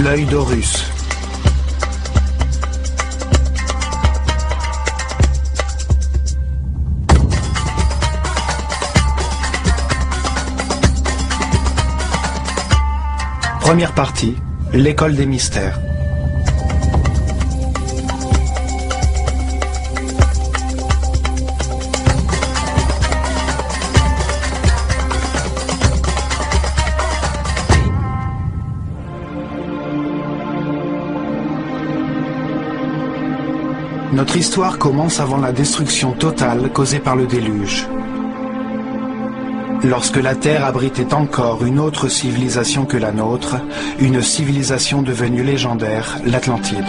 l'œil d'Horus. Première partie, l'école des mystères. Notre histoire commence avant la destruction totale causée par le déluge. Lorsque la Terre abritait encore une autre civilisation que la nôtre, une civilisation devenue légendaire, l'Atlantide.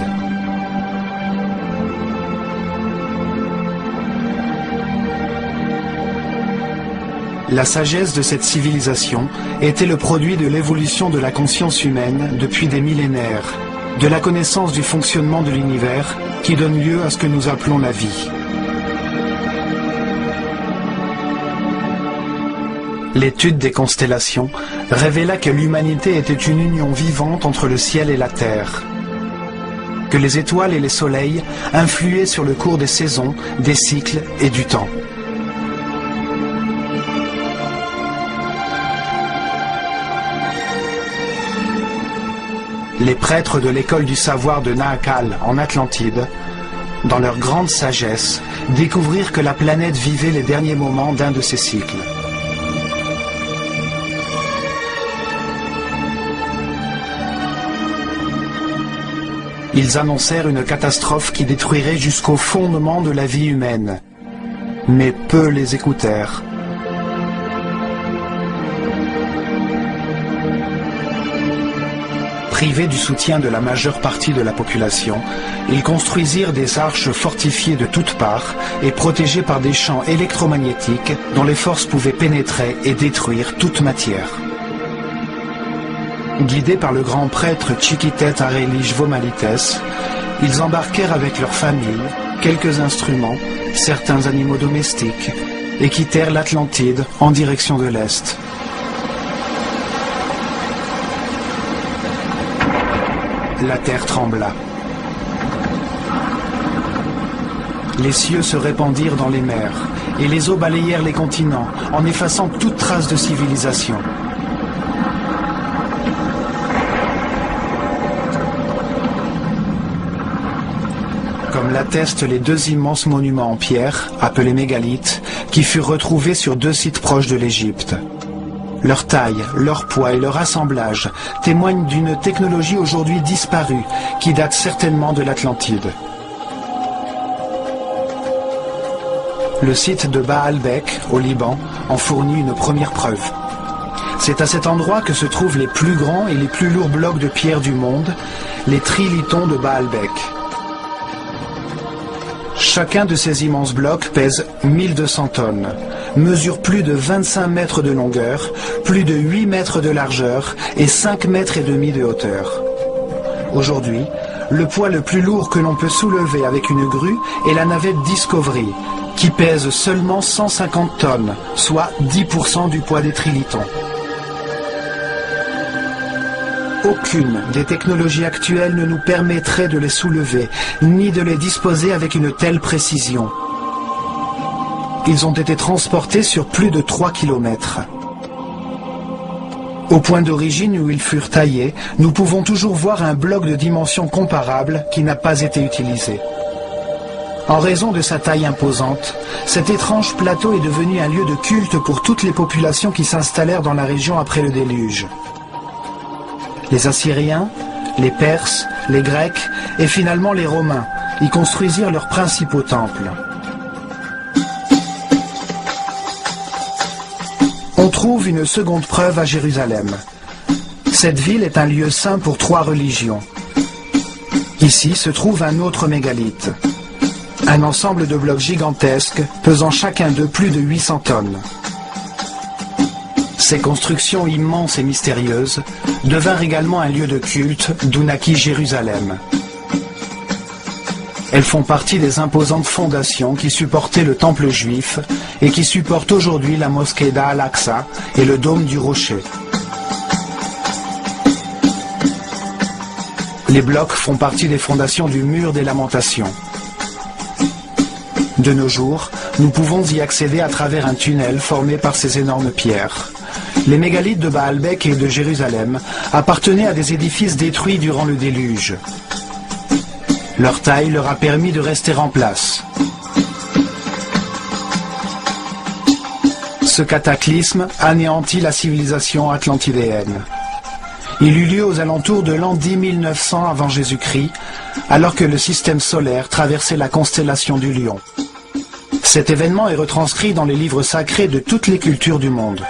La sagesse de cette civilisation était le produit de l'évolution de la conscience humaine depuis des millénaires, de la connaissance du fonctionnement de l'univers qui donne lieu à ce que nous appelons la vie. L'étude des constellations révéla que l'humanité était une union vivante entre le ciel et la terre, que les étoiles et les soleils influaient sur le cours des saisons, des cycles et du temps. Les prêtres de l'école du savoir de Nahakal en Atlantide, dans leur grande sagesse, découvrirent que la planète vivait les derniers moments d'un de ses cycles. Ils annoncèrent une catastrophe qui détruirait jusqu'au fondement de la vie humaine. Mais peu les écoutèrent. Privés du soutien de la majeure partie de la population, ils construisirent des arches fortifiées de toutes parts et protégées par des champs électromagnétiques dont les forces pouvaient pénétrer et détruire toute matière. Guidés par le grand prêtre Chiquitet Arelich Vomalites, ils embarquèrent avec leurs familles, quelques instruments, certains animaux domestiques, et quittèrent l'Atlantide en direction de l'Est. La terre trembla. Les cieux se répandirent dans les mers, et les eaux balayèrent les continents, en effaçant toute trace de civilisation. Comme l'attestent les deux immenses monuments en pierre, appelés mégalithes, qui furent retrouvés sur deux sites proches de l'Égypte. Leur taille, leur poids et leur assemblage témoignent d'une technologie aujourd'hui disparue, qui date certainement de l'Atlantide. Le site de Baalbek, au Liban, en fournit une première preuve. C'est à cet endroit que se trouvent les plus grands et les plus lourds blocs de pierre du monde, les trilithons de Baalbek. Chacun de ces immenses blocs pèse 1200 tonnes, mesure plus de 25 mètres de longueur, plus de 8 mètres de largeur et 5 mètres et demi de hauteur. Aujourd'hui, le poids le plus lourd que l'on peut soulever avec une grue est la navette Discovery, qui pèse seulement 150 tonnes, soit 10% du poids des trilithons. Aucune des technologies actuelles ne nous permettrait de les soulever, ni de les disposer avec une telle précision. Ils ont été transportés sur plus de 3 kilomètres. Au point d'origine où ils furent taillés, nous pouvons toujours voir un bloc de dimensions comparables qui n'a pas été utilisé. En raison de sa taille imposante, cet étrange plateau est devenu un lieu de culte pour toutes les populations qui s'installèrent dans la région après le déluge. Les Assyriens, les Perses, les Grecs et finalement les Romains y construisirent leurs principaux temples. On trouve une seconde preuve à Jérusalem. Cette ville est un lieu saint pour 3 religions. Ici se trouve un autre mégalithe, un ensemble de blocs gigantesques pesant chacun d'eux plus de 800 tonnes. Ces constructions immenses et mystérieuses devinrent également un lieu de culte d'où naquit Jérusalem. Elles font partie des imposantes fondations qui supportaient le temple juif et qui supportent aujourd'hui la mosquée d'Al-Aqsa et le dôme du rocher. Les blocs font partie des fondations du mur des lamentations. De nos jours, nous pouvons y accéder à travers un tunnel formé par ces énormes pierres. Les mégalithes de Baalbek et de Jérusalem appartenaient à des édifices détruits durant le déluge. Leur taille leur a permis de rester en place. Ce cataclysme anéantit la civilisation atlantidéenne. Il eut lieu aux alentours de l'an 10 900 avant Jésus-Christ, alors que le système solaire traversait la constellation du Lion. Cet événement est retranscrit dans les livres sacrés de toutes les cultures du monde.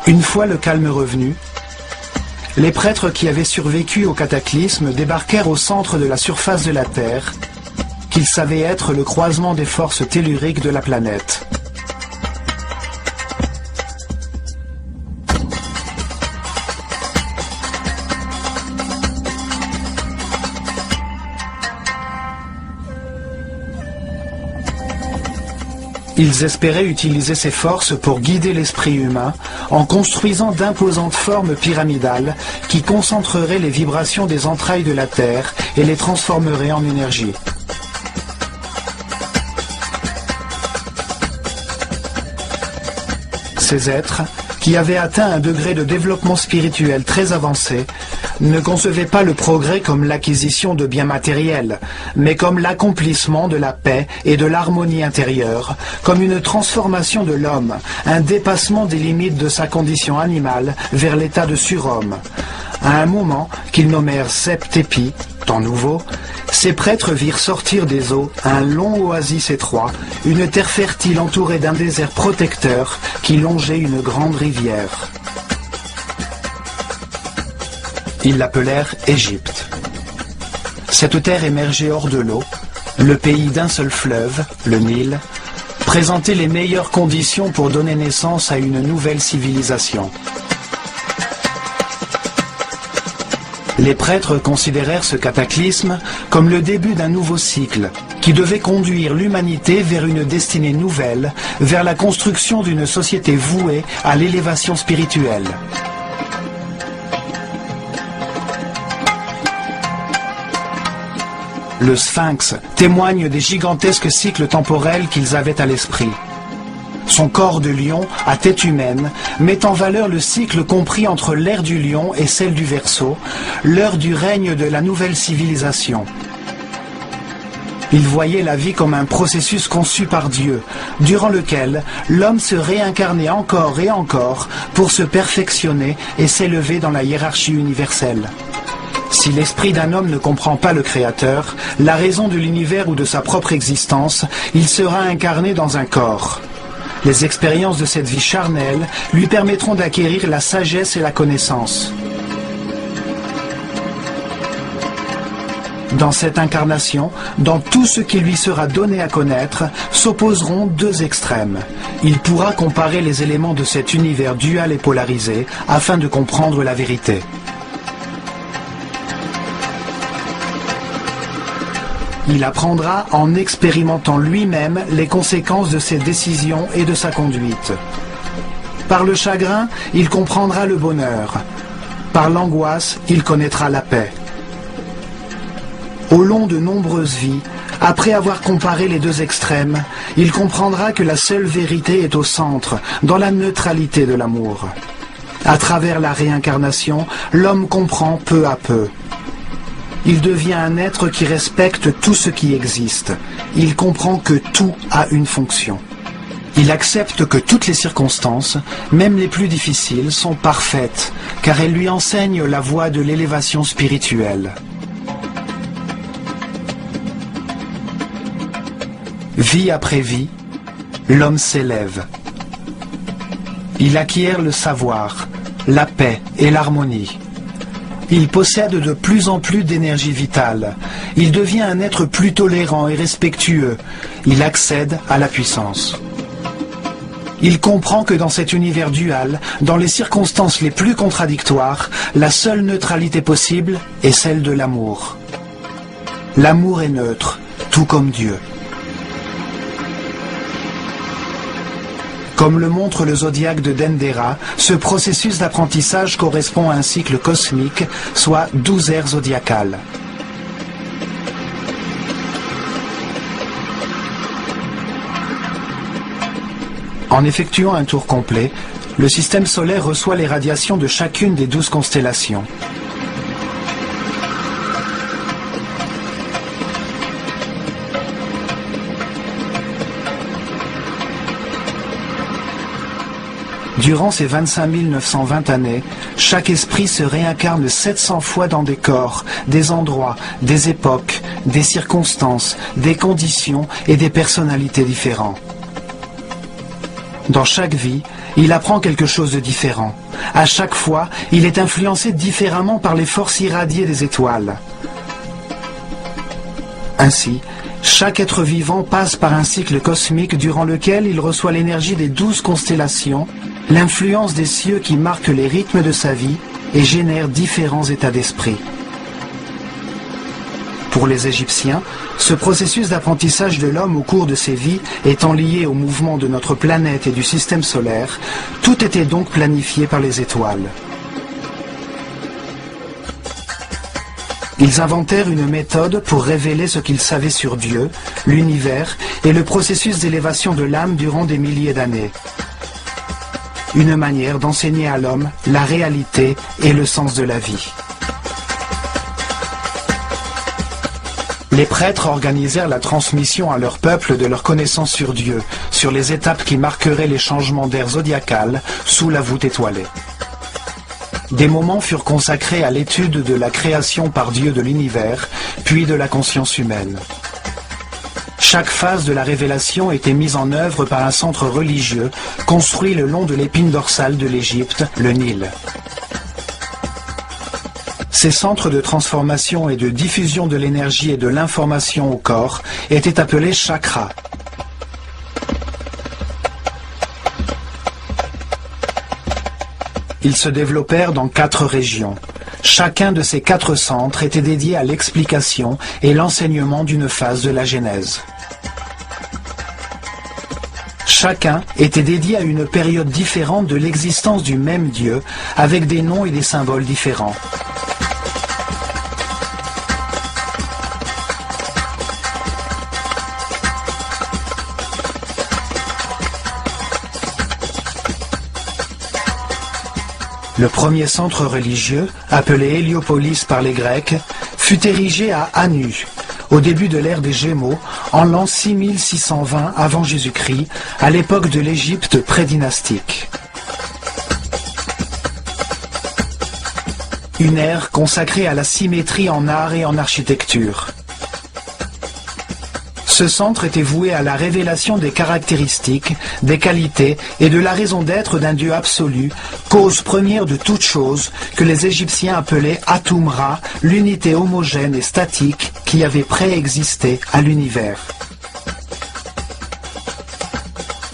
Une fois le calme revenu, les prêtres qui avaient survécu au cataclysme débarquèrent au centre de la surface de la Terre, qu'ils savaient être le croisement des forces telluriques de la planète. Ils espéraient utiliser ces forces pour guider l'esprit humain en construisant d'imposantes formes pyramidales qui concentreraient les vibrations des entrailles de la Terre et les transformeraient en énergie. Ces êtres, qui avaient atteint un degré de développement spirituel très avancé, ne concevaient pas le progrès comme l'acquisition de biens matériels, mais comme l'accomplissement de la paix et de l'harmonie intérieure, comme une transformation de l'homme, un dépassement des limites de sa condition animale vers l'état de surhomme. À un moment qu'ils nommèrent Septépi, temps nouveau, ces prêtres virent sortir des eaux un long oasis étroit, une terre fertile entourée d'un désert protecteur qui longeait une grande rivière. Ils l'appelèrent Égypte. Cette terre émergeait hors de l'eau, le pays d'un seul fleuve, le Nil, présentait les meilleures conditions pour donner naissance à une nouvelle civilisation. Les prêtres considérèrent ce cataclysme comme le début d'un nouveau cycle qui devait conduire l'humanité vers une destinée nouvelle, vers la construction d'une société vouée à l'élévation spirituelle. Le Sphinx témoigne des gigantesques cycles temporels qu'ils avaient à l'esprit. Son corps de lion, à tête humaine, met en valeur le cycle compris entre l'ère du lion et celle du Verseau, l'heure du règne de la nouvelle civilisation. Il voyait la vie comme un processus conçu par Dieu, durant lequel l'homme se réincarnait encore et encore pour se perfectionner et s'élever dans la hiérarchie universelle. Si l'esprit d'un homme ne comprend pas le Créateur, la raison de l'univers ou de sa propre existence, il sera incarné dans un corps. Les expériences de cette vie charnelle lui permettront d'acquérir la sagesse et la connaissance. Dans cette incarnation, dans tout ce qui lui sera donné à connaître, s'opposeront deux extrêmes. Il pourra comparer les éléments de cet univers dual et polarisé afin de comprendre la vérité. Il apprendra en expérimentant lui-même les conséquences de ses décisions et de sa conduite. Par le chagrin, il comprendra le bonheur. Par l'angoisse, il connaîtra la paix. Au long de nombreuses vies, après avoir comparé les deux extrêmes, il comprendra que la seule vérité est au centre, dans la neutralité de l'amour. À travers la réincarnation, l'homme comprend peu à peu. Il devient un être qui respecte tout ce qui existe. Il comprend que tout a une fonction. Il accepte que toutes les circonstances, même les plus difficiles, sont parfaites, car elles lui enseignent la voie de l'élévation spirituelle. Vie après vie, l'homme s'élève. Il acquiert le savoir, la paix et l'harmonie. Il possède de plus en plus d'énergie vitale. Il devient un être plus tolérant et respectueux. Il accède à la puissance. Il comprend que dans cet univers dual, dans les circonstances les plus contradictoires, la seule neutralité possible est celle de l'amour. L'amour est neutre, tout comme Dieu. Comme le montre le zodiaque de Dendera, ce processus d'apprentissage correspond à un cycle cosmique, soit 12 ères zodiacales. En effectuant un tour complet, le système solaire reçoit les radiations de chacune des 12 constellations. Durant ces 25 920 années, chaque esprit se réincarne 700 fois dans des corps, des endroits, des époques, des circonstances, des conditions et des personnalités différents. Dans chaque vie, il apprend quelque chose de différent. À chaque fois, il est influencé différemment par les forces irradiées des étoiles. Ainsi, chaque être vivant passe par un cycle cosmique durant lequel il reçoit l'énergie des 12 constellations, l'influence des cieux qui marquent les rythmes de sa vie et génèrent différents états d'esprit. Pour les Égyptiens, ce processus d'apprentissage de l'homme au cours de ses vies étant lié au mouvement de notre planète et du système solaire, tout était donc planifié par les étoiles. Ils inventèrent une méthode pour révéler ce qu'ils savaient sur Dieu, l'univers et le processus d'élévation de l'âme durant des milliers d'années. Une manière d'enseigner à l'homme la réalité et le sens de la vie. Les prêtres organisèrent la transmission à leur peuple de leur connaissance sur Dieu, sur les étapes qui marqueraient les changements d'ère zodiacale sous la voûte étoilée. Des moments furent consacrés à l'étude de la création par Dieu de l'univers, puis de la conscience humaine. Chaque phase de la révélation était mise en œuvre par un centre religieux construit le long de l'épine dorsale de l'Égypte, le Nil. Ces centres de transformation et de diffusion de l'énergie et de l'information au corps étaient appelés chakras. Ils se développèrent dans 4 régions. Chacun de ces 4 centres était dédié à l'explication et l'enseignement d'une phase de la Genèse. Chacun était dédié à une période différente de l'existence du même Dieu, avec des noms et des symboles différents. Le premier centre religieux, appelé Héliopolis par les Grecs, fut érigé à Anu, au début de l'ère des Gémeaux, en l'an 6620 avant Jésus-Christ, à l'époque de l'Égypte prédynastique. Une ère consacrée à la symétrie en art et en architecture. Ce centre était voué à la révélation des caractéristiques, des qualités et de la raison d'être d'un Dieu absolu, cause première de toute chose, que les Égyptiens appelaient Atum-Ra, l'unité homogène et statique qui avait préexisté à l'univers.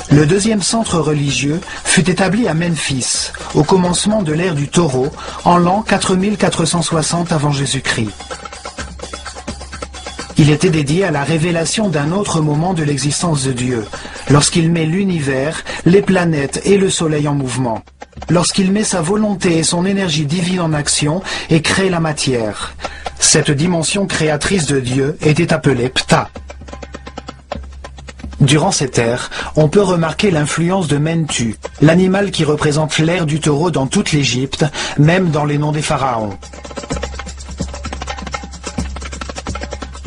Le deuxième centre religieux fut établi à Memphis, au commencement de l'ère du Taureau, en l'an 4460 avant Jésus-Christ. Il était dédié à la révélation d'un autre moment de l'existence de Dieu, lorsqu'il met l'univers, les planètes et le soleil en mouvement, lorsqu'il met sa volonté et son énergie divine en action et crée la matière. Cette dimension créatrice de Dieu était appelée Ptah. Durant cette ère, on peut remarquer l'influence de Mentu, l'animal qui représente l'ère du taureau dans toute l'Égypte, même dans les noms des pharaons.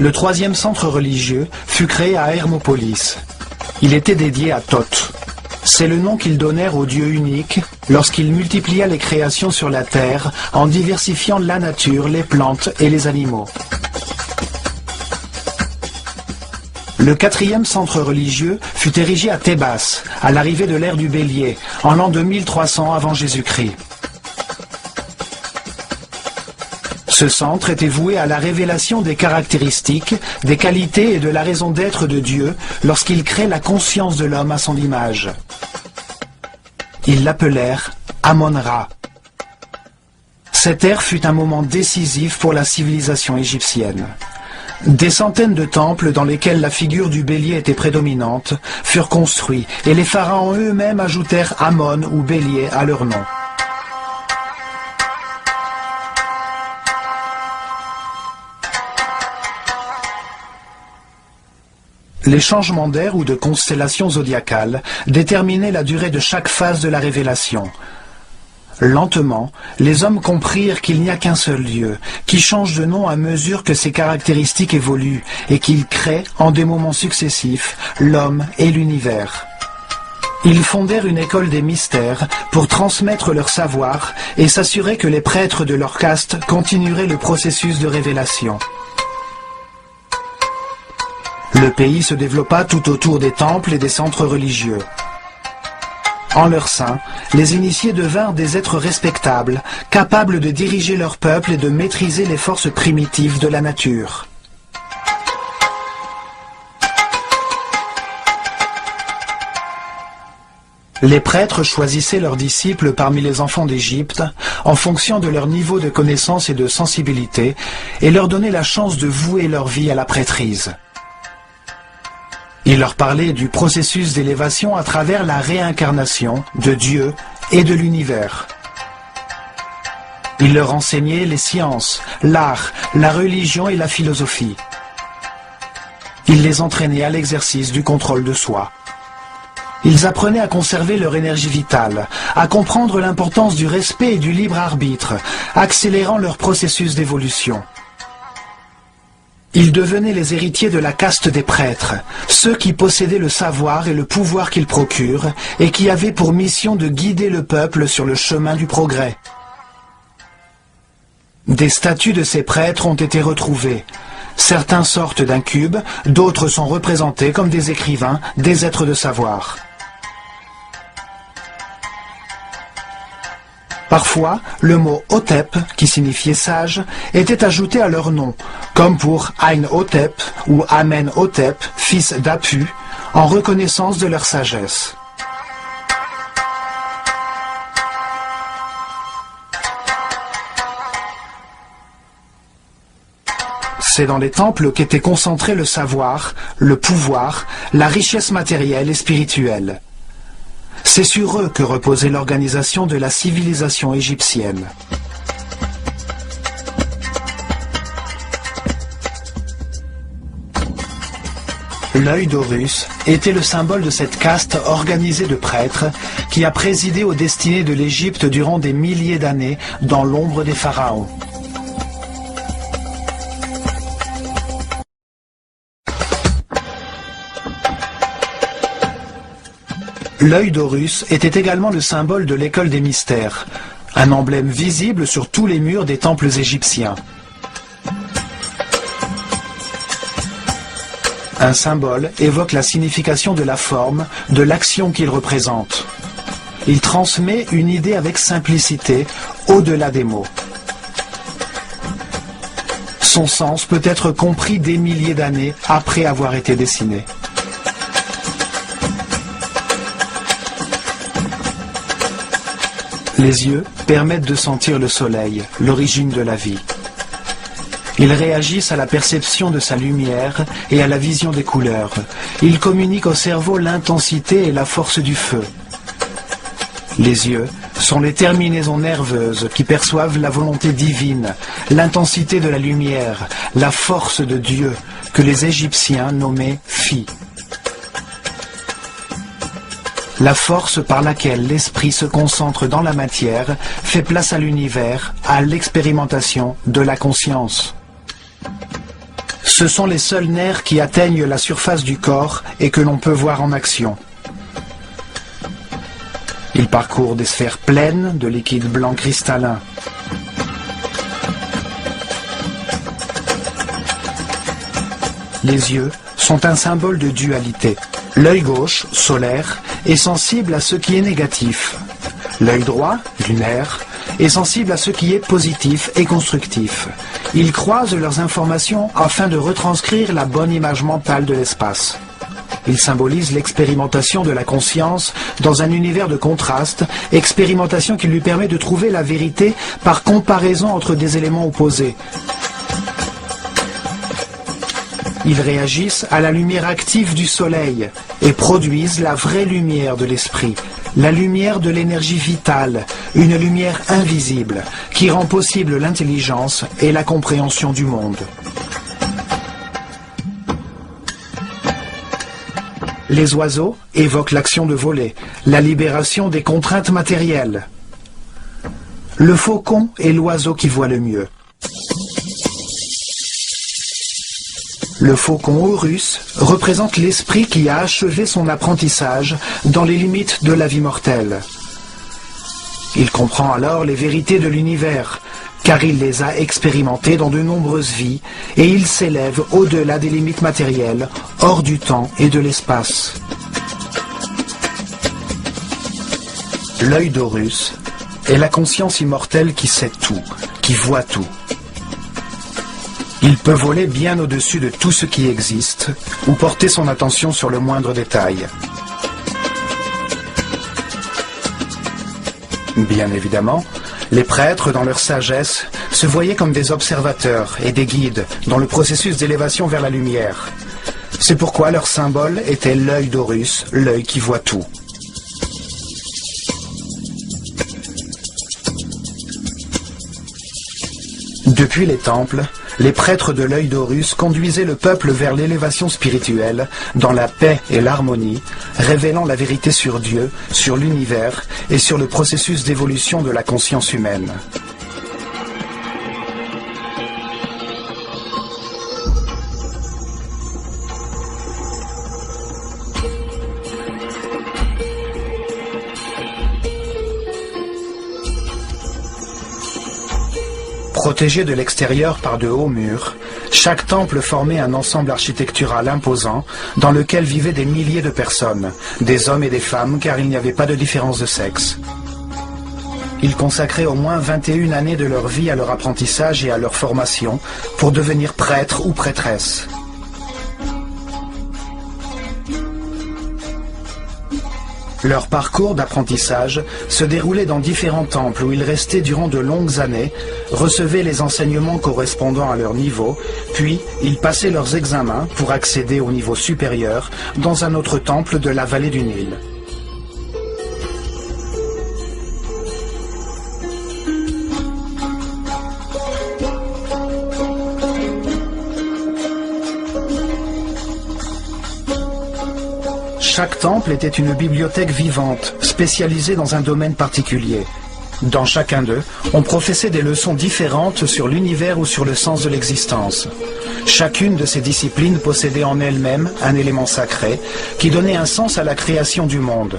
Le troisième centre religieux fut créé à Hermopolis. Il était dédié à Thoth. C'est le nom qu'ils donnèrent au Dieu unique lorsqu'il multiplia les créations sur la terre en diversifiant la nature, les plantes et les animaux. Le quatrième centre religieux fut érigé à Thébas, à l'arrivée de l'ère du Bélier, en l'an 2300 avant Jésus-Christ. Ce centre était voué à la révélation des caractéristiques, des qualités et de la raison d'être de Dieu lorsqu'il crée la conscience de l'homme à son image. Ils l'appelèrent Amon-Ra. Cette ère fut un moment décisif pour la civilisation égyptienne. Des centaines de temples dans lesquels la figure du bélier était prédominante furent construits et les pharaons eux-mêmes ajoutèrent Amon ou bélier à leur nom. Les changements d'air ou de constellations zodiacales déterminaient la durée de chaque phase de la révélation. Lentement, les hommes comprirent qu'il n'y a qu'un seul Dieu, qui change de nom à mesure que ses caractéristiques évoluent et qu'il crée, en des moments successifs, l'homme et l'univers. Ils fondèrent une école des mystères pour transmettre leur savoir et s'assurer que les prêtres de leur caste continueraient le processus de révélation. Le pays se développa tout autour des temples et des centres religieux. En leur sein, les initiés devinrent des êtres respectables, capables de diriger leur peuple et de maîtriser les forces primitives de la nature. Les prêtres choisissaient leurs disciples parmi les enfants d'Égypte en fonction de leur niveau de connaissance et de sensibilité et leur donnaient la chance de vouer leur vie à la prêtrise. Il leur parlait du processus d'élévation à travers la réincarnation de Dieu et de l'univers. Il leur enseignait les sciences, l'art, la religion et la philosophie. Il les entraînait à l'exercice du contrôle de soi. Ils apprenaient à conserver leur énergie vitale, à comprendre l'importance du respect et du libre arbitre, accélérant leur processus d'évolution. Ils devenaient les héritiers de la caste des prêtres, ceux qui possédaient le savoir et le pouvoir qu'ils procurent, et qui avaient pour mission de guider le peuple sur le chemin du progrès. Des statues de ces prêtres ont été retrouvées. Certains sortent d'un cube, d'autres sont représentés comme des écrivains, des êtres de savoir. Parfois, le mot Hotep, qui signifiait sage, était ajouté à leur nom, comme pour Ain-Hotep ou Amen-Hotep, fils d'Apu, en reconnaissance de leur sagesse. C'est dans les temples qu'était concentré le savoir, le pouvoir, la richesse matérielle et spirituelle. C'est sur eux que reposait l'organisation de la civilisation égyptienne. L'œil d'Horus était le symbole de cette caste organisée de prêtres qui a présidé aux destinées de l'Égypte durant des milliers d'années dans l'ombre des pharaons. L'œil d'Horus était également le symbole de l'école des mystères, un emblème visible sur tous les murs des temples égyptiens. Un symbole évoque la signification de la forme, de l'action qu'il représente. Il transmet une idée avec simplicité, au-delà des mots. Son sens peut être compris des milliers d'années après avoir été dessiné. Les yeux permettent de sentir le soleil, l'origine de la vie. Ils réagissent à la perception de sa lumière et à la vision des couleurs. Ils communiquent au cerveau l'intensité et la force du feu. Les yeux sont les terminaisons nerveuses qui perçoivent la volonté divine, l'intensité de la lumière, la force de Dieu, que les Égyptiens nommaient Phi. La force par laquelle l'esprit se concentre dans la matière fait place à l'univers, à l'expérimentation de la conscience. Ce sont les seuls nerfs qui atteignent la surface du corps et que l'on peut voir en action. Ils parcourent des sphères pleines de liquide blanc cristallin. Les yeux sont un symbole de dualité. L'œil gauche, solaire, est sensible à ce qui est négatif. L'œil droit, lunaire, est sensible à ce qui est positif et constructif. Ils croisent leurs informations afin de retranscrire la bonne image mentale de l'espace. Ils symbolisent l'expérimentation de la conscience dans un univers de contraste, expérimentation qui lui permet de trouver la vérité par comparaison entre des éléments opposés. Ils réagissent à la lumière active du soleil et produisent la vraie lumière de l'esprit, la lumière de l'énergie vitale, une lumière invisible qui rend possible l'intelligence et la compréhension du monde. Les oiseaux évoquent l'action de voler, la libération des contraintes matérielles. Le faucon est l'oiseau qui voit le mieux. Le faucon Horus représente l'esprit qui a achevé son apprentissage dans les limites de la vie mortelle. Il comprend alors les vérités de l'univers, car il les a expérimentées dans de nombreuses vies, et il s'élève au-delà des limites matérielles, hors du temps et de l'espace. L'œil d'Horus est la conscience immortelle qui sait tout, qui voit tout. Il peut voler bien au-dessus de tout ce qui existe ou porter son attention sur le moindre détail. Bien évidemment, les prêtres, dans leur sagesse, se voyaient comme des observateurs et des guides dans le processus d'élévation vers la lumière. C'est pourquoi leur symbole était l'œil d'Horus, l'œil qui voit tout. Depuis les temples, les prêtres de l'œil d'Horus conduisaient le peuple vers l'élévation spirituelle, dans la paix et l'harmonie, révélant la vérité sur Dieu, sur l'univers et sur le processus d'évolution de la conscience humaine. Protégé de l'extérieur par de hauts murs, chaque temple formait un ensemble architectural imposant dans lequel vivaient des milliers de personnes, des hommes et des femmes car il n'y avait pas de différence de sexe. Ils consacraient au moins 21 années de leur vie à leur apprentissage et à leur formation pour devenir prêtres ou prêtresses. Leur parcours d'apprentissage se déroulait dans différents temples où ils restaient durant de longues années, recevaient les enseignements correspondant à leur niveau, puis ils passaient leurs examens pour accéder au niveau supérieur dans un autre temple de la vallée du Nil. Chaque temple était une bibliothèque vivante, spécialisée dans un domaine particulier. Dans chacun d'eux, on professait des leçons différentes sur l'univers ou sur le sens de l'existence. Chacune de ces disciplines possédait en elle-même un élément sacré qui donnait un sens à la création du monde.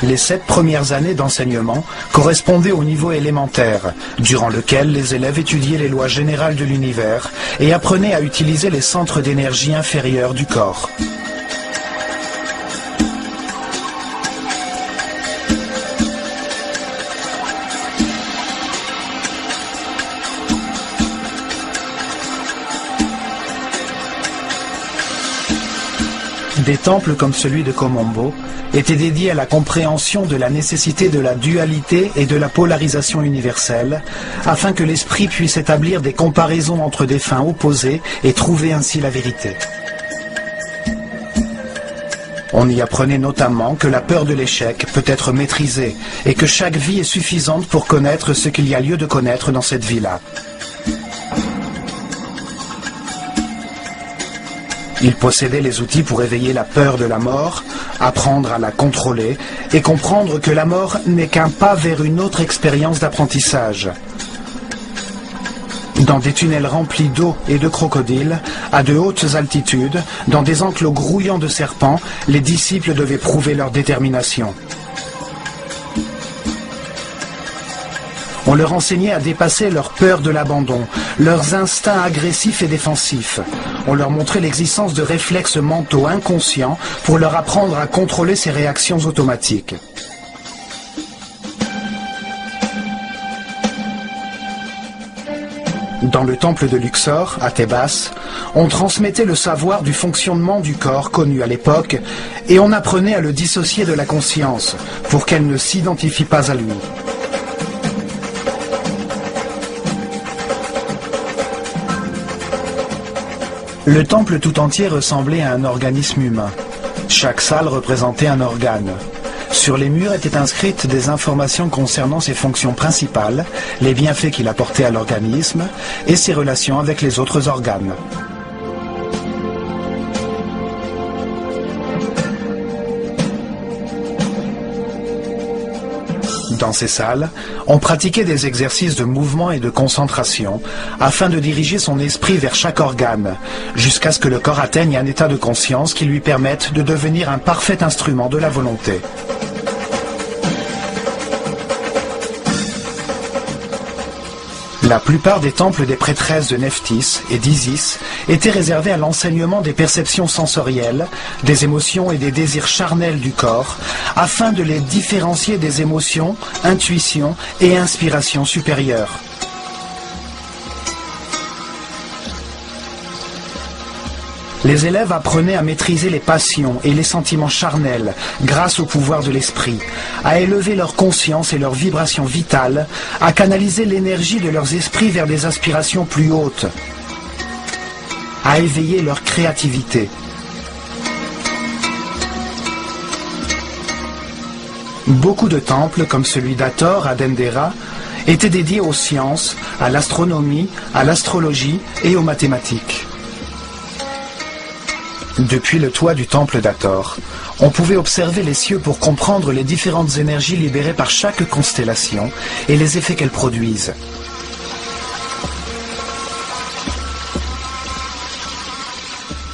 Les 7 premières années d'enseignement correspondaient au niveau élémentaire, durant lequel les élèves étudiaient les lois générales de l'univers et apprenaient à utiliser les centres d'énergie inférieurs du corps. Des temples comme celui de Komombo étaient dédiés à la compréhension de la nécessité de la dualité et de la polarisation universelle, afin que l'esprit puisse établir des comparaisons entre des fins opposées et trouver ainsi la vérité. On y apprenait notamment que la peur de l'échec peut être maîtrisée et que chaque vie est suffisante pour connaître ce qu'il y a lieu de connaître dans cette vie-là. Il possédait les outils pour éveiller la peur de la mort, apprendre à la contrôler et comprendre que la mort n'est qu'un pas vers une autre expérience d'apprentissage. Dans des tunnels remplis d'eau et de crocodiles, à de hautes altitudes, dans des enclos grouillants de serpents, les disciples devaient prouver leur détermination. On leur enseignait à dépasser leur peur de l'abandon, leurs instincts agressifs et défensifs. On leur montrait l'existence de réflexes mentaux inconscients pour leur apprendre à contrôler ces réactions automatiques. Dans le temple de Luxor, à Thébas, on transmettait le savoir du fonctionnement du corps connu à l'époque et on apprenait à le dissocier de la conscience pour qu'elle ne s'identifie pas à lui. Le temple tout entier ressemblait à un organisme humain. Chaque salle représentait un organe. Sur les murs étaient inscrites des informations concernant ses fonctions principales, les bienfaits qu'il apportait à l'organisme et ses relations avec les autres organes. Dans ces salles, on pratiquait des exercices de mouvement et de concentration afin de diriger son esprit vers chaque organe, jusqu'à ce que le corps atteigne un état de conscience qui lui permette de devenir un parfait instrument de la volonté. La plupart des temples des prêtresses de Nephthys et d'Isis étaient réservés à l'enseignement des perceptions sensorielles, des émotions et des désirs charnels du corps, afin de les différencier des émotions, intuitions et inspirations supérieures. Les élèves apprenaient à maîtriser les passions et les sentiments charnels grâce au pouvoir de l'esprit, à élever leur conscience et leurs vibrations vitales, à canaliser l'énergie de leurs esprits vers des aspirations plus hautes, à éveiller leur créativité. Beaucoup de temples, comme celui d'Hathor à Dendera, étaient dédiés aux sciences, à l'astronomie, à l'astrologie et aux mathématiques. Depuis le toit du temple d'Hathor, on pouvait observer les cieux pour comprendre les différentes énergies libérées par chaque constellation et les effets qu'elles produisent.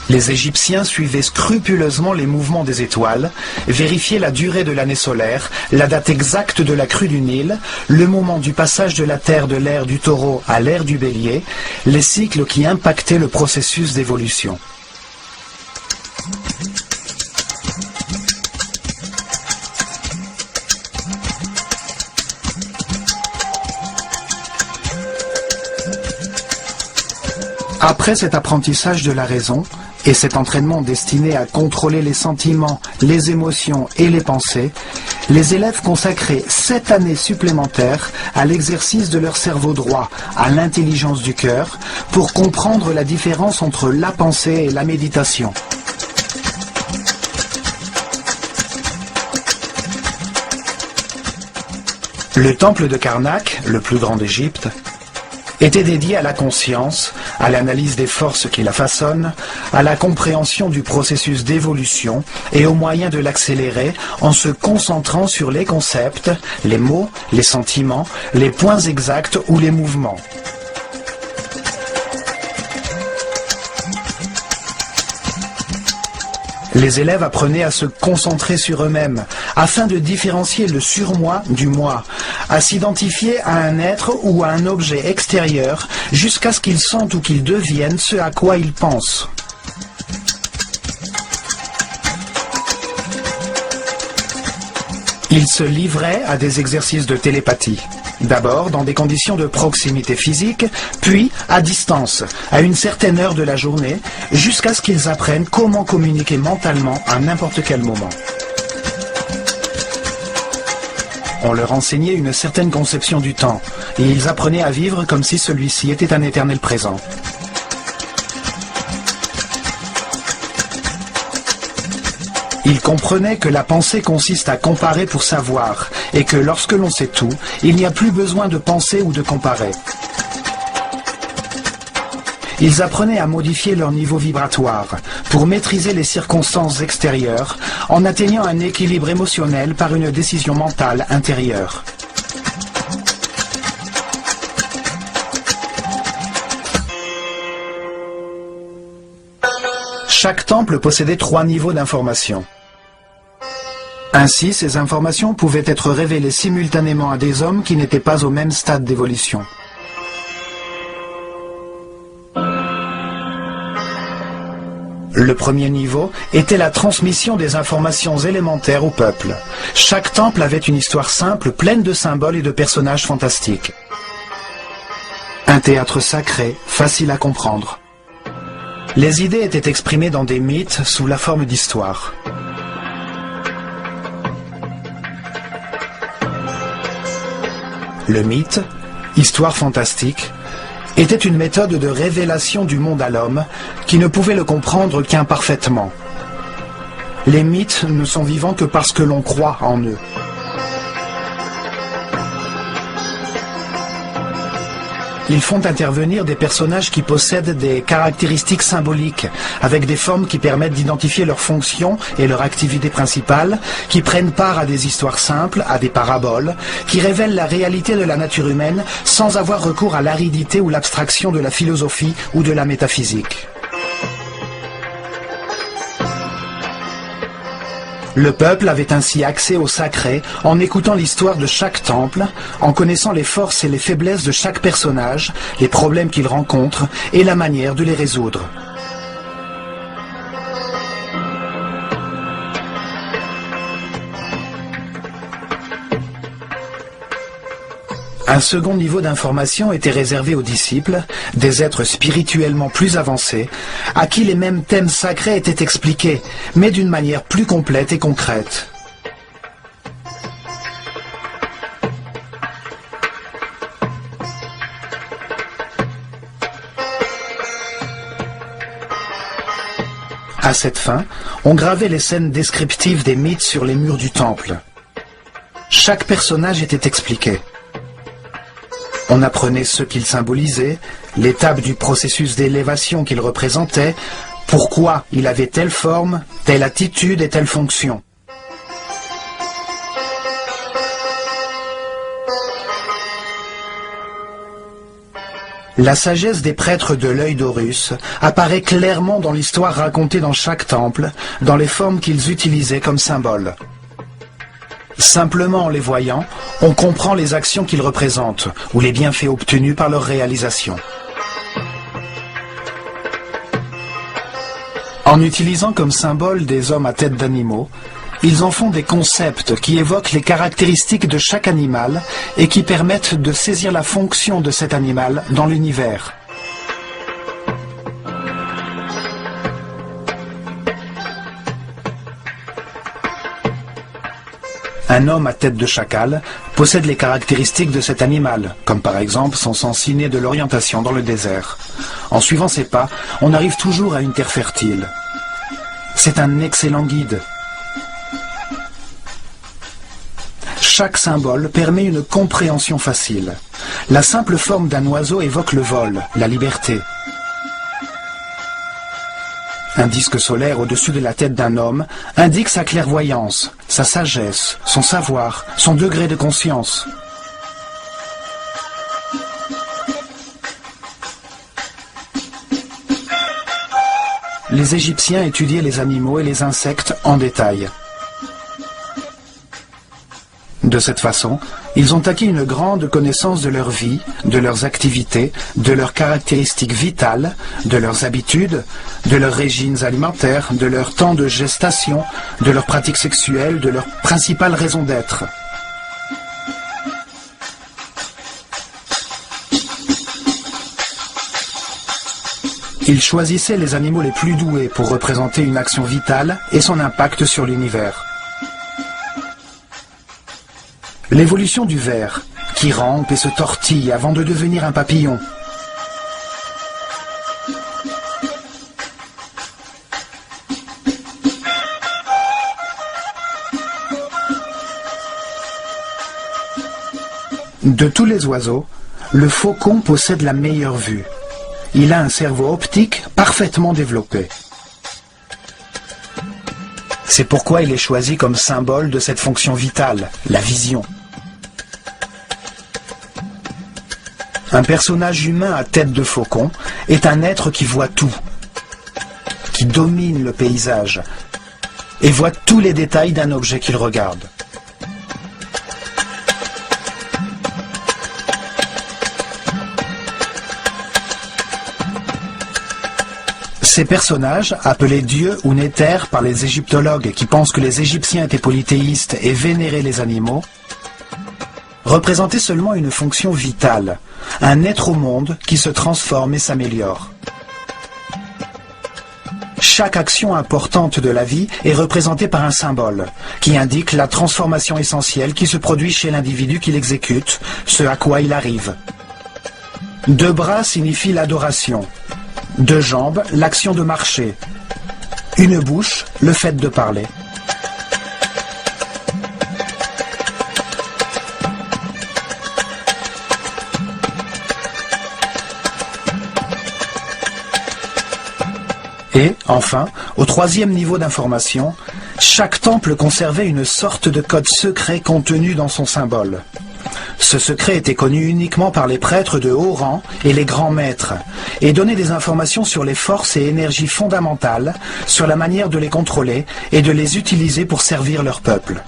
Les Égyptiens suivaient scrupuleusement les mouvements des étoiles, vérifiaient la durée de l'année solaire, la date exacte de la crue du Nil, le moment du passage de la Terre de l'ère du Taureau à l'ère du Bélier, les cycles qui impactaient le processus d'évolution. Après cet apprentissage de la raison et cet entraînement destiné à contrôler les sentiments, les émotions et les pensées, les élèves consacraient 7 années supplémentaires à l'exercice de leur cerveau droit, à l'intelligence du cœur, pour comprendre la différence entre la pensée et la méditation. Le temple de Karnak, le plus grand d'Égypte, était dédié à la conscience, à l'analyse des forces qui la façonnent, à la compréhension du processus d'évolution et aux moyens de l'accélérer en se concentrant sur les concepts, les mots, les sentiments, les points exacts ou les mouvements. Les élèves apprenaient à se concentrer sur eux-mêmes, afin de différencier le surmoi du moi, à s'identifier à un être ou à un objet extérieur, jusqu'à ce qu'ils sentent ou qu'ils deviennent ce à quoi ils pensent. Ils se livraient à des exercices de télépathie. D'abord dans des conditions de proximité physique, puis à distance, à une certaine heure de la journée, jusqu'à ce qu'ils apprennent comment communiquer mentalement à n'importe quel moment. On leur enseignait une certaine conception du temps, et ils apprenaient à vivre comme si celui-ci était un éternel présent. Ils comprenaient que la pensée consiste à comparer pour savoir, et que lorsque l'on sait tout, il n'y a plus besoin de penser ou de comparer. Ils apprenaient à modifier leur niveau vibratoire pour maîtriser les circonstances extérieures en atteignant un équilibre émotionnel par une décision mentale intérieure. Chaque temple possédait 3 niveaux d'information. Ainsi, ces informations pouvaient être révélées simultanément à des hommes qui n'étaient pas au même stade d'évolution. Le premier niveau était la transmission des informations élémentaires au peuple. Chaque temple avait une histoire simple, pleine de symboles et de personnages fantastiques. Un Un théâtre sacré, facile à comprendre. Les idées étaient exprimées dans des mythes sous la forme d'histoires. Le mythe, histoire fantastique, était une méthode de révélation du monde à l'homme qui ne pouvait le comprendre qu'imparfaitement. Les mythes ne sont vivants que parce que l'on croit en eux. Ils font intervenir des personnages qui possèdent des caractéristiques symboliques, avec des formes qui permettent d'identifier leurs fonctions et leur activité principale, qui prennent part à des histoires simples, à des paraboles, qui révèlent la réalité de la nature humaine sans avoir recours à l'aridité ou l'abstraction de la philosophie ou de la métaphysique. Le peuple avait ainsi accès au sacré en écoutant l'histoire de chaque temple, en connaissant les forces et les faiblesses de chaque personnage, les problèmes qu'il rencontre et la manière de les résoudre. Un second niveau d'information était réservé aux disciples, des êtres spirituellement plus avancés, à qui les mêmes thèmes sacrés étaient expliqués, mais d'une manière plus complète et concrète. À cette fin, on gravait les scènes descriptives des mythes sur les murs du temple. Chaque personnage était expliqué. On apprenait ce qu'il symbolisait, l'étape du processus d'élévation qu'il représentait, pourquoi il avait telle forme, telle attitude et telle fonction. La sagesse des prêtres de l'œil d'Horus apparaît clairement dans l'histoire racontée dans chaque temple, dans les formes qu'ils utilisaient comme symboles. Simplement en les voyant, on comprend les actions qu'ils représentent ou les bienfaits obtenus par leur réalisation. En utilisant comme symbole des hommes à tête d'animaux, ils en font des concepts qui évoquent les caractéristiques de chaque animal et qui permettent de saisir la fonction de cet animal dans l'univers. Un homme à tête de chacal possède les caractéristiques de cet animal, comme par exemple son sens inné de l'orientation dans le désert. En suivant ses pas, on arrive toujours à une terre fertile. C'est un excellent guide. Chaque symbole permet une compréhension facile. La simple forme d'un oiseau évoque le vol, la liberté. Un disque solaire au-dessus de la tête d'un homme indique sa clairvoyance, sa sagesse, son savoir, son degré de conscience. Les Égyptiens étudiaient les animaux et les insectes en détail. De cette façon, ils ont acquis une grande connaissance de leur vie, de leurs activités, de leurs caractéristiques vitales, de leurs habitudes, de leurs régimes alimentaires, de leur temps de gestation, de leurs pratiques sexuelles, de leurs principales raisons d'être. Ils choisissaient les animaux les plus doués pour représenter une action vitale et son impact sur l'univers. L'évolution du ver, qui rampe et se tortille avant de devenir un papillon. De tous les oiseaux, le faucon possède la meilleure vue. Il a un cerveau optique parfaitement développé. C'est pourquoi il est choisi comme symbole de cette fonction vitale, la vision. Un personnage humain à tête de faucon est un être qui voit tout, qui domine le paysage et voit tous les détails d'un objet qu'il regarde. Ces personnages, appelés dieux ou néthers par les égyptologues qui pensent que les Égyptiens étaient polythéistes et vénéraient les animaux, représentaient seulement une fonction vitale, un être au monde qui se transforme et s'améliore. Chaque action importante de la vie est représentée par un symbole qui indique la transformation essentielle qui se produit chez l'individu qui l'exécute, ce à quoi il arrive. 2 bras signifie l'adoration, 2 jambes, l'action de marcher, 1 bouche, le fait de parler. Et, enfin, au 3e niveau d'information, chaque temple conservait une sorte de code secret contenu dans son symbole. Ce secret était connu uniquement par les prêtres de haut rang et les grands maîtres, et donnait des informations sur les forces et énergies fondamentales, sur la manière de les contrôler et de les utiliser pour servir leur peuple.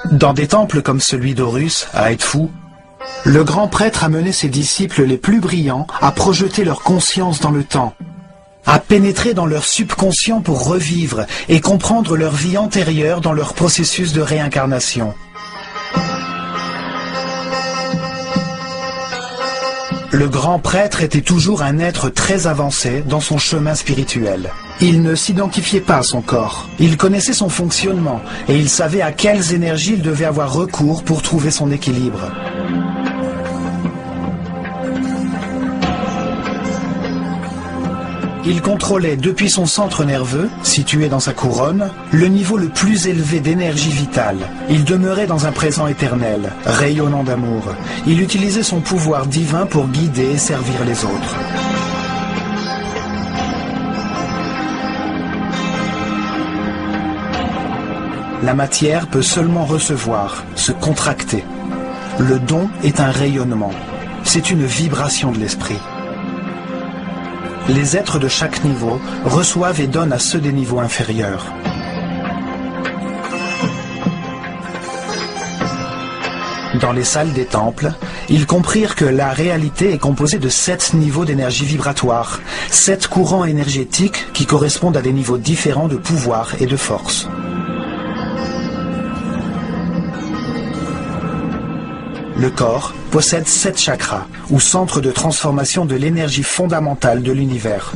Dans des temples comme celui d'Horus, à Edfu, le grand prêtre a mené ses disciples les plus brillants à projeter leur conscience dans le temps, à pénétrer dans leur subconscient pour revivre et comprendre leur vie antérieure dans leur processus de réincarnation. Le grand prêtre était toujours un être très avancé dans son chemin spirituel. Il ne s'identifiait pas à son corps. Il connaissait son fonctionnement et il savait à quelles énergies il devait avoir recours pour trouver son équilibre. Il contrôlait depuis son centre nerveux, situé dans sa couronne, le niveau le plus élevé d'énergie vitale. Il demeurait dans un présent éternel, rayonnant d'amour. Il utilisait son pouvoir divin pour guider et servir les autres. La matière peut seulement recevoir, se contracter. Le don est un rayonnement. C'est une vibration de l'esprit. Les êtres de chaque niveau reçoivent et donnent à ceux des niveaux inférieurs. Dans les salles des temples, ils comprirent que la réalité est composée de 7 niveaux d'énergie vibratoire, 7 courants énergétiques qui correspondent à des niveaux différents de pouvoir et de force. Le corps possède 7 chakras, ou centres de transformation de l'énergie fondamentale de l'univers.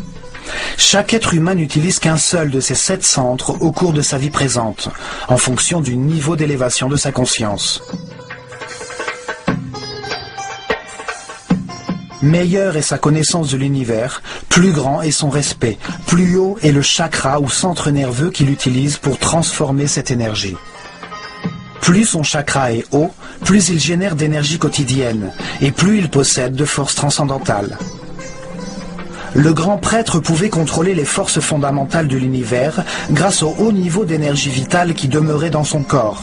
Chaque être humain n'utilise qu'un seul de ces 7 centres au cours de sa vie présente, en fonction du niveau d'élévation de sa conscience. Meilleure est sa connaissance de l'univers, plus grand est son respect, plus haut est le chakra ou centre nerveux qu'il utilise pour transformer cette énergie. Plus son chakra est haut, plus il génère d'énergie quotidienne, et plus il possède de forces transcendantales. Le grand prêtre pouvait contrôler les forces fondamentales de l'univers grâce au haut niveau d'énergie vitale qui demeurait dans son corps.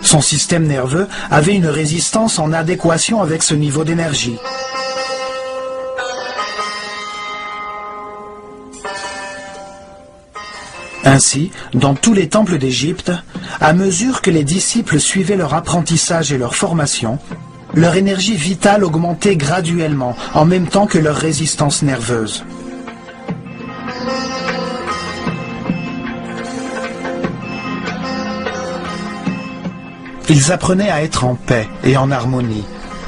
Son système nerveux avait une résistance en adéquation avec ce niveau d'énergie. Ainsi, dans tous les temples d'Égypte, à mesure que les disciples suivaient leur apprentissage et leur formation, leur énergie vitale augmentait graduellement, en même temps que leur résistance nerveuse. Ils apprenaient à être en paix et en harmonie,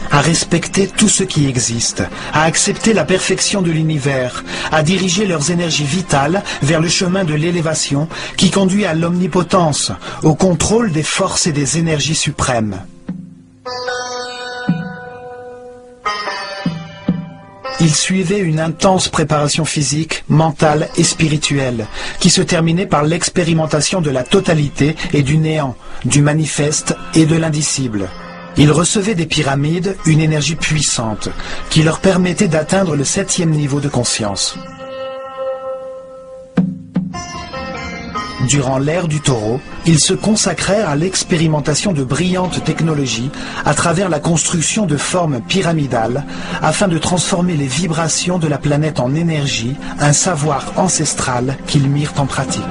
à respecter tout ce qui existe, à accepter la perfection de l'univers, à diriger leurs énergies vitales vers le chemin de l'élévation qui conduit à l'omnipotence, au contrôle des forces et des énergies suprêmes. Ils suivaient une intense préparation physique, mentale et spirituelle, qui se terminait par l'expérimentation de la totalité et du néant, du manifeste et de l'indicible. Ils recevaient des pyramides une énergie puissante, qui leur permettait d'atteindre le 7e niveau de conscience. Durant l'ère du taureau, ils se consacrèrent à l'expérimentation de brillantes technologies à travers la construction de formes pyramidales afin de transformer les vibrations de la planète en énergie, un savoir ancestral qu'ils mirent en pratique.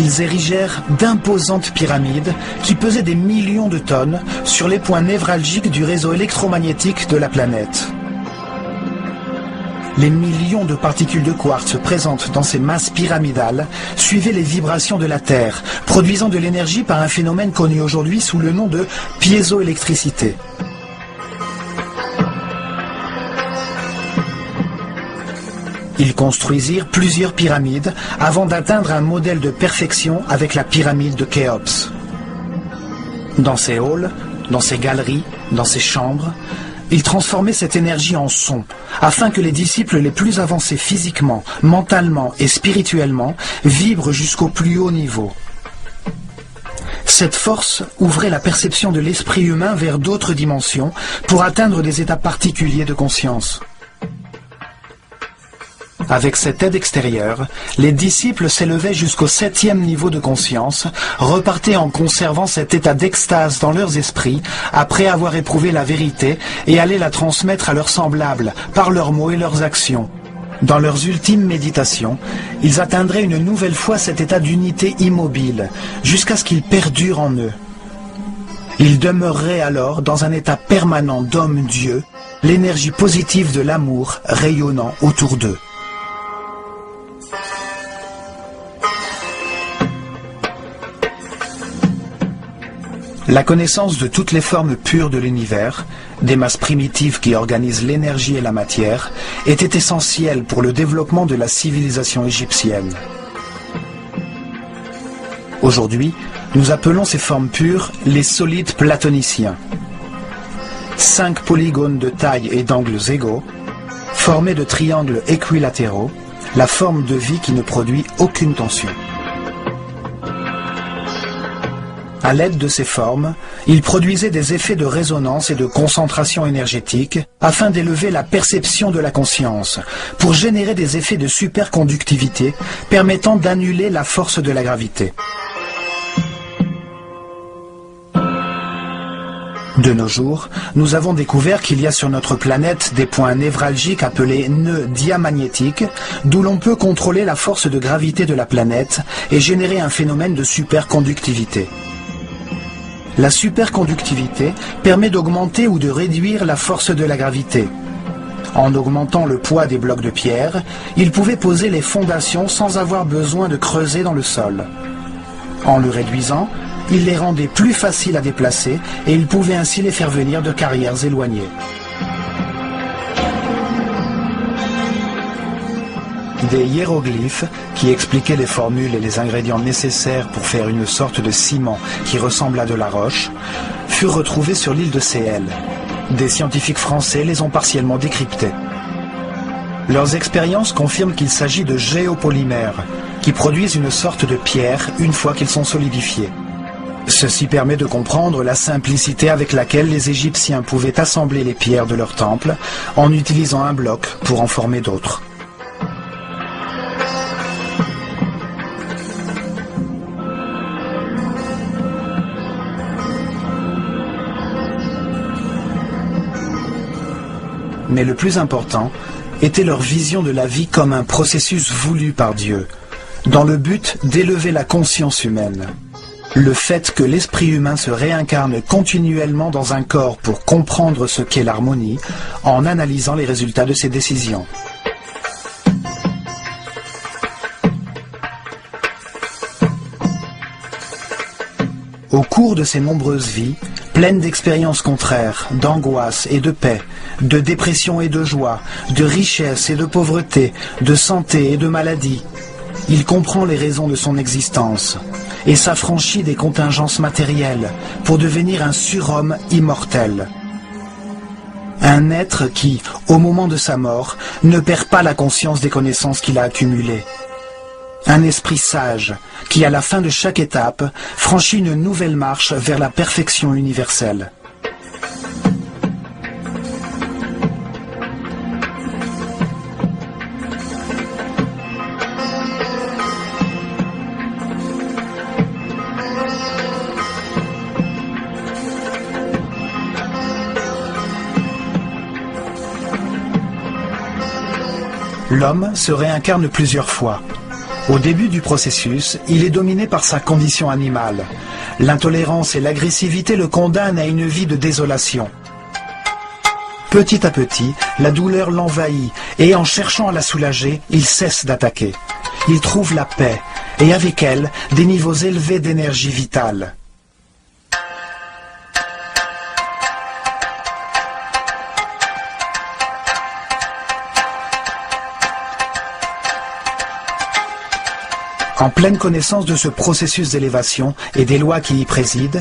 ils érigèrent d'imposantes pyramides qui pesaient des millions de tonnes sur les points névralgiques du réseau électromagnétique de la planète. Les millions de particules de quartz présentes dans ces masses pyramidales suivaient les vibrations de la Terre, produisant de l'énergie par un phénomène connu aujourd'hui sous le nom de piézoélectricité. Ils construisirent plusieurs pyramides avant d'atteindre un modèle de perfection avec la pyramide de Khéops. Dans ces halls, dans ces galeries, dans ces chambres, ils transformaient cette énergie en son, afin que les disciples les plus avancés physiquement, mentalement et spirituellement vibrent jusqu'au plus haut niveau. Cette force ouvrait la perception de l'esprit humain vers d'autres dimensions pour atteindre des états particuliers de conscience. Avec cette aide extérieure, les disciples s'élevaient jusqu'au 7e niveau de conscience, repartaient en conservant cet état d'extase dans leurs esprits après avoir éprouvé la vérité et allaient la transmettre à leurs semblables par leurs mots et leurs actions. Dans leurs ultimes méditations, ils atteindraient une nouvelle fois cet état d'unité immobile, jusqu'à ce qu'il perdure en eux. Ils demeureraient alors dans un état permanent d'homme-dieu, l'énergie positive de l'amour rayonnant autour d'eux. La connaissance de toutes les formes pures de l'univers, des masses primitives qui organisent l'énergie et la matière, était essentielle pour le développement de la civilisation égyptienne. Aujourd'hui, nous appelons ces formes pures les solides platoniciens. 5 polygones de taille et d'angles égaux, formés de triangles équilatéraux, la forme de vie qui ne produit aucune tension. À l'aide de ces formes, il produisait des effets de résonance et de concentration énergétique afin d'élever la perception de la conscience, pour générer des effets de superconductivité permettant d'annuler la force de la gravité. De nos jours, nous avons découvert qu'il y a sur notre planète des points névralgiques appelés nœuds diamagnétiques, d'où l'on peut contrôler la force de gravité de la planète et générer un phénomène de superconductivité. La superconductivité permet d'augmenter ou de réduire la force de la gravité. En augmentant le poids des blocs de pierre, ils pouvaient poser les fondations sans avoir besoin de creuser dans le sol. En le réduisant, il les rendait plus faciles à déplacer et ils pouvaient ainsi les faire venir de carrières éloignées. Des hiéroglyphes qui expliquaient les formules et les ingrédients nécessaires pour faire une sorte de ciment qui ressemble à de la roche furent retrouvés sur l'île de Séhel. Des scientifiques français les ont partiellement décryptés. Leurs expériences confirment qu'il s'agit de géopolymères qui produisent une sorte de pierre une fois qu'ils sont solidifiés. Ceci permet de comprendre la simplicité avec laquelle les Égyptiens pouvaient assembler les pierres de leur temple en utilisant un bloc pour en former d'autres. Mais le plus important était leur vision de la vie comme un processus voulu par Dieu, dans le but d'élever la conscience humaine. Le fait que l'esprit humain se réincarne continuellement dans un corps pour comprendre ce qu'est l'harmonie, en analysant les résultats de ses décisions. Au cours de ces nombreuses vies, pleines d'expériences contraires, d'angoisse et de paix, de dépression et de joie, de richesse et de pauvreté, de santé et de maladie, il comprend les raisons de son existence et s'affranchit des contingences matérielles pour devenir un surhomme immortel. Un être qui, au moment de sa mort, ne perd pas la conscience des connaissances qu'il a accumulées. Un esprit sage qui, à la fin de chaque étape, franchit une nouvelle marche vers la perfection universelle. L'homme se réincarne plusieurs fois. Au début du processus, il est dominé par sa condition animale. L'intolérance et l'agressivité le condamnent à une vie de désolation. Petit à petit, la douleur l'envahit et en cherchant à la soulager, il cesse d'attaquer. Il trouve la paix et avec elle, des niveaux élevés d'énergie vitale. En pleine connaissance de ce processus d'élévation et des lois qui y président,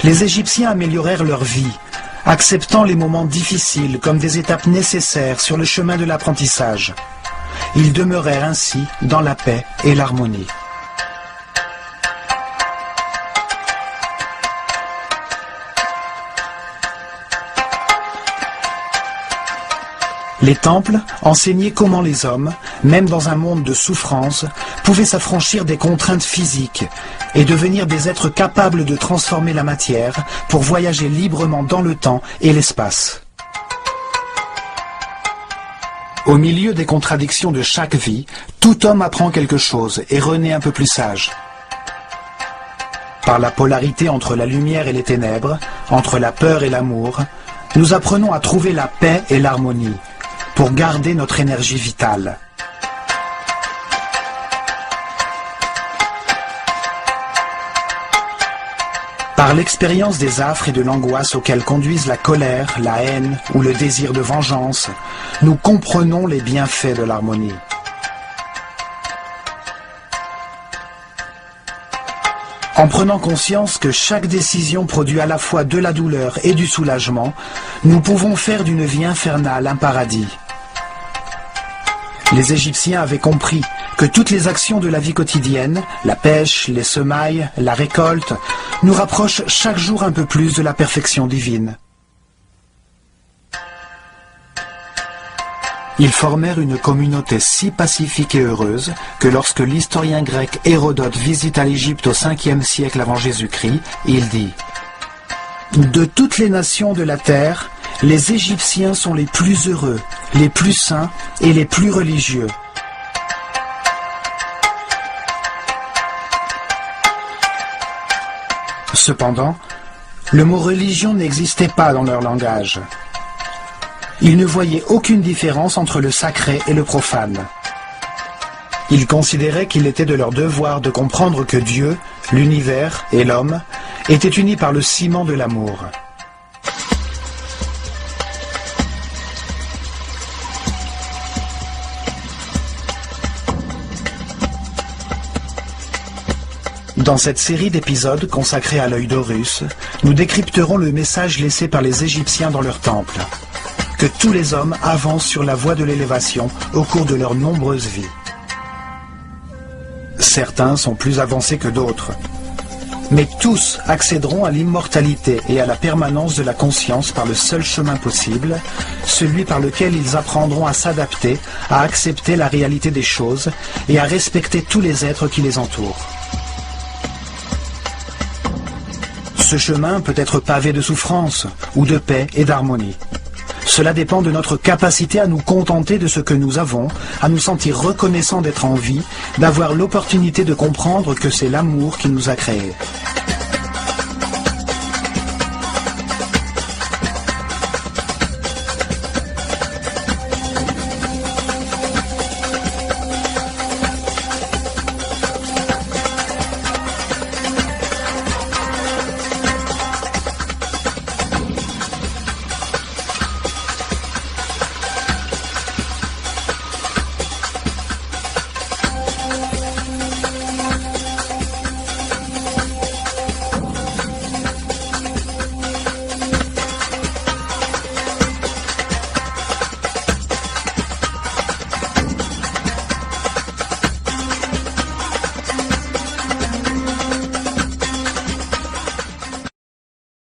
les Égyptiens améliorèrent leur vie, acceptant les moments difficiles comme des étapes nécessaires sur le chemin de l'apprentissage. Ils demeurèrent ainsi dans la paix et l'harmonie. Les temples enseignaient comment les hommes, même dans un monde de souffrance, pouvaient s'affranchir des contraintes physiques et devenir des êtres capables de transformer la matière pour voyager librement dans le temps et l'espace. Au milieu des contradictions de chaque vie, tout homme apprend quelque chose et renaît un peu plus sage. Par la polarité entre la lumière et les ténèbres, entre la peur et l'amour, nous apprenons à trouver la paix et l'harmonie, pour garder notre énergie vitale. Par l'expérience des affres et de l'angoisse auxquelles conduisent la colère, la haine ou le désir de vengeance, nous comprenons les bienfaits de l'harmonie. En prenant conscience que chaque décision produit à la fois de la douleur et du soulagement, nous pouvons faire d'une vie infernale un paradis. Les Égyptiens avaient compris que toutes les actions de la vie quotidienne, la pêche, les semailles, la récolte, nous rapprochent chaque jour un peu plus de la perfection divine. Ils formèrent une communauté si pacifique et heureuse que lorsque l'historien grec Hérodote visita l'Égypte au 5e siècle avant Jésus-Christ, il dit « De toutes les nations de la terre, les Égyptiens sont les plus heureux, les plus saints et les plus religieux. » Cependant, le mot religion n'existait pas dans leur langage. Ils ne voyaient aucune différence entre le sacré et le profane. Ils considéraient qu'il était de leur devoir de comprendre que Dieu, l'univers et l'homme étaient unis par le ciment de l'amour. Dans cette série d'épisodes consacrés à l'œil d'Horus, nous décrypterons le message laissé par les Égyptiens dans leur temple. Que tous les hommes avancent sur la voie de l'élévation au cours de leurs nombreuses vies. Certains sont plus avancés que d'autres, mais tous accéderont à l'immortalité et à la permanence de la conscience par le seul chemin possible, celui par lequel ils apprendront à s'adapter, à accepter la réalité des choses et à respecter tous les êtres qui les entourent. Ce chemin peut être pavé de souffrance ou de paix et d'harmonie. Cela dépend de notre capacité à nous contenter de ce que nous avons, à nous sentir reconnaissants d'être en vie, d'avoir l'opportunité de comprendre que c'est l'amour qui nous a créés.